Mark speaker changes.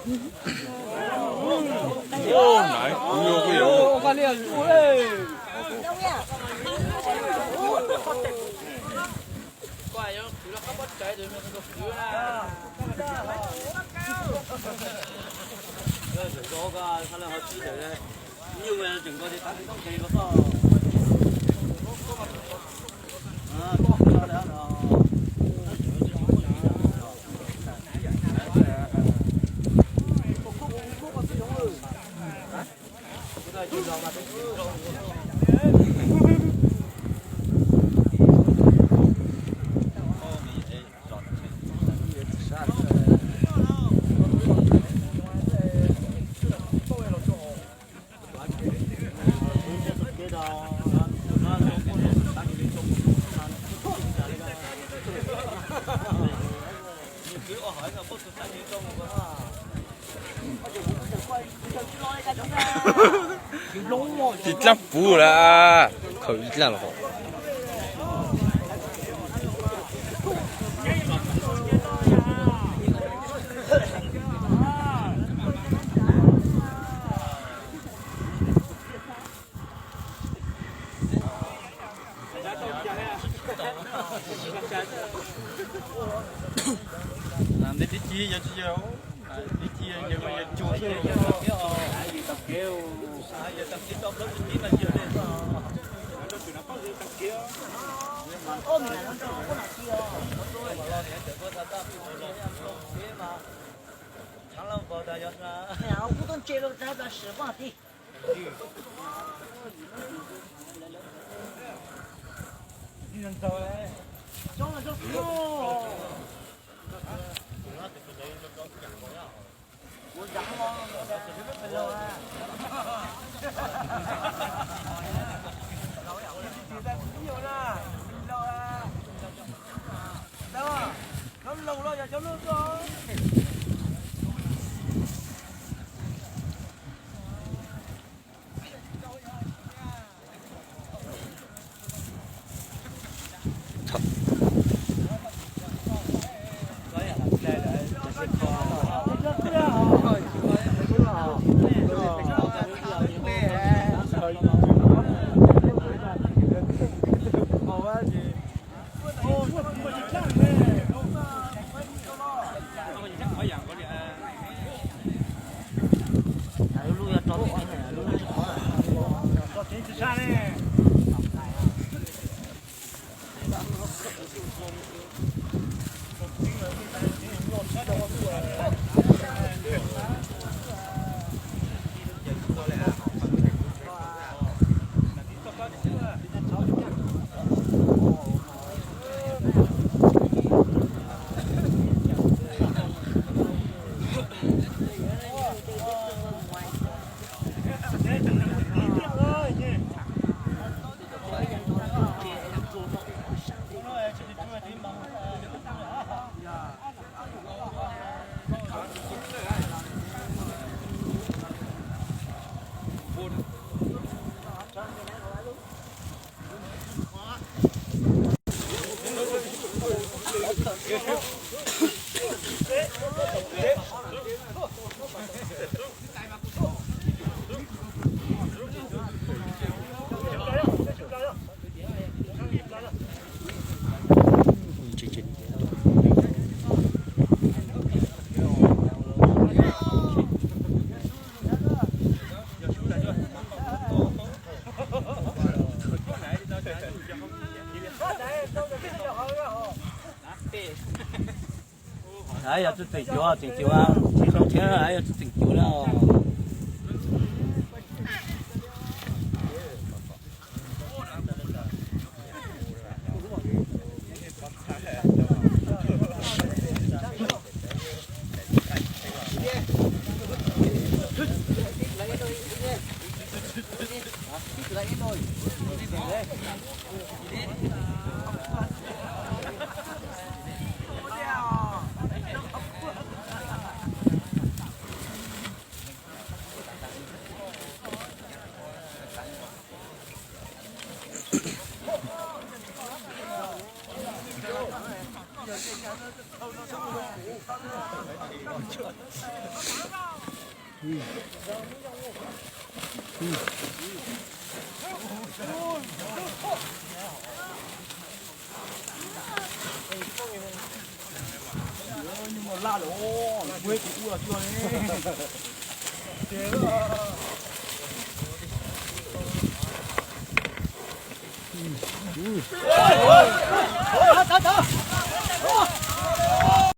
Speaker 1: Ô, này, nhiều cái yếu.
Speaker 2: Con đi chú ơi. Quay nhá, chú là các bắt cháy rồi mình được chú là. Đây, chỗ cái khả năng hợp lý đấy. Nhiều người chừng có thể tăng cái tốc độ nó sao? À, có đó đó.
Speaker 1: 진짜 부라. 거의 진짜 너.
Speaker 3: làm đến chia cho chiều đi chia nhiều người chua tập kêu giờ tập kêu top lớp tí mà chưa lên
Speaker 4: ôm là nó có là kia nào cũng chơi được ra ra 10块地中了就哟我讲了没有啊lâu rồi cho nước rồi
Speaker 2: ấy giờ tôi tỉnh chưa à, thì không thế ấy giờ tôi tỉnh chưa đâu.
Speaker 3: nhưng mà la lỗ quê của là chưa đấy. Thế